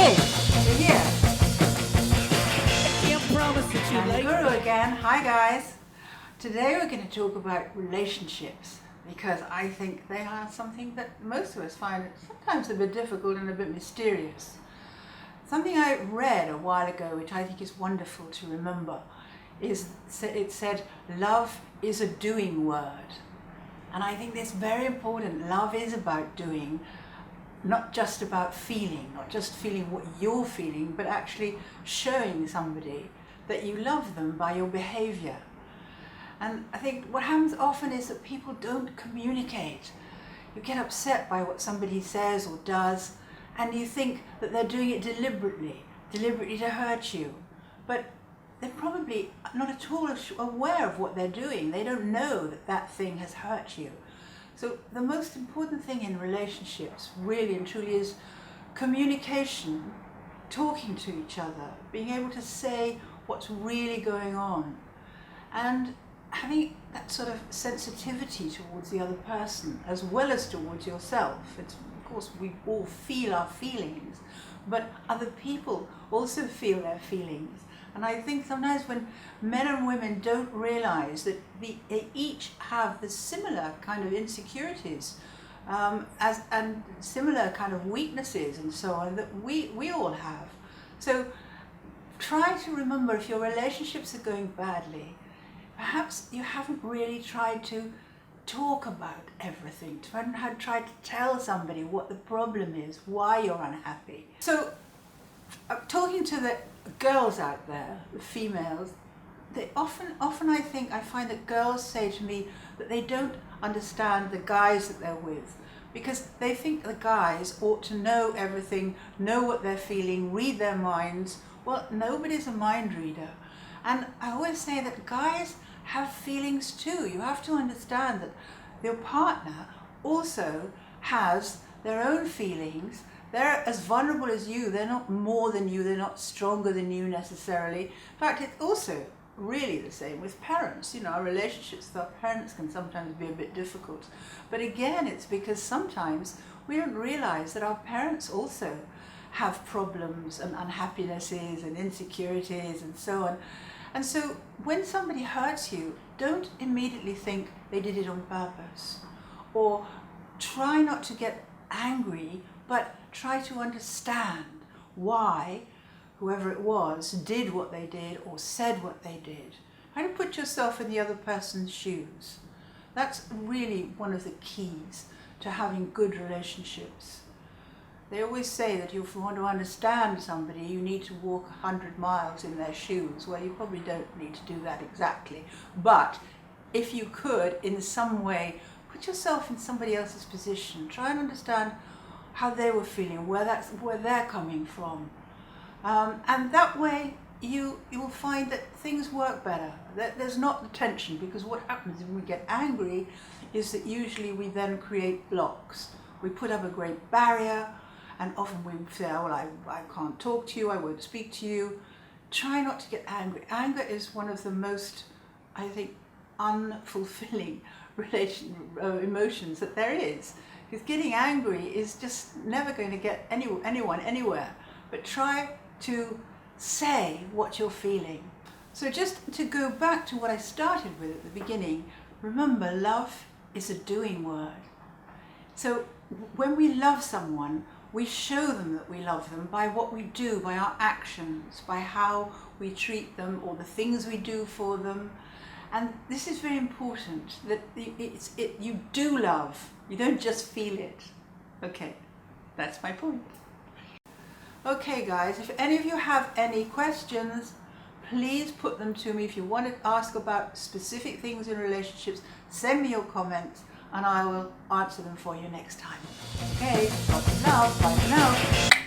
Okay, we're here. I can't promise that you And like Guru it. again. Hi guys. Today we're going to talk about relationships because I think they are something that most of us find sometimes a bit difficult and a bit mysterious. Something I read a while ago, which I think is wonderful to remember, is it said, love is a doing word. And I think that's very important. Love is about doing, not just about feeling, not just feeling what you're feeling, but actually showing somebody that you love them by your behavior. And I think what happens often is that people don't communicate. You get upset by what somebody says or does, and you think that they're doing it deliberately to hurt you. But they're probably not at all aware of what they're doing. They don't know that that thing has hurt you. So the most important thing in relationships, really and truly, is communication, talking to each other, being able to say what's really going on, and having that sort of sensitivity towards the other person as well as towards yourself. It's, of course, we all feel our feelings, but other people also feel their feelings. And I think sometimes when men and women don't realize that they each have the similar kind of insecurities and similar kind of weaknesses and so on that we all have. So try to remember, if your relationships are going badly, perhaps you haven't really tried to talk about everything, tried to tell somebody what the problem is, why you're unhappy. So talking to the girls out there, the females, they often I find that girls say to me that they don't understand the guys that they're with, because they think the guys ought to know everything, know what they're feeling, read their minds. Well, nobody's a mind reader. And I always say that guys have feelings too. You have to understand that your partner also has their own feelings. They're as vulnerable as you. They're not more than you. They're not stronger than you necessarily. In fact, it's also really the same with parents. You know, our relationships with our parents can sometimes be a bit difficult. But again, it's because sometimes we don't realize that our parents also have problems and unhappinesses and insecurities and so on. And so when somebody hurts you, don't immediately think they did it on purpose, or try not to get angry, but try to understand why whoever it was did what they did or said what they did. Try to put yourself in the other person's shoes. That's really one of the keys to having good relationships. They always say that if you want to understand somebody, you need to walk 100 miles in their shoes. Well, you probably don't need to do that exactly. But if you could, in some way, put yourself in somebody else's position. Try and understand how they were feeling, where they're coming from. And that way, you will find that things work better. That there's not the tension, because what happens when we get angry is that usually we then create blocks. We put up a great barrier, and often we say, oh, well, I can't talk to you, I won't speak to you. Try not to get angry. Anger is one of the most, I think, unfulfilling emotions that there is. Because getting angry is just never going to get anyone anywhere. But try to say what you're feeling. So just to go back to what I started with at the beginning, remember, love is a doing word. So when we love someone, we show them that we love them by what we do, by our actions, by how we treat them, or the things we do for them. And this is very important, that you do love, you don't just feel it. Okay, that's my point. Okay guys, if any of you have any questions, please put them to me. If you want to ask about specific things in relationships, send me your comments and I will answer them for you next time. Okay, lots of love, bye for now.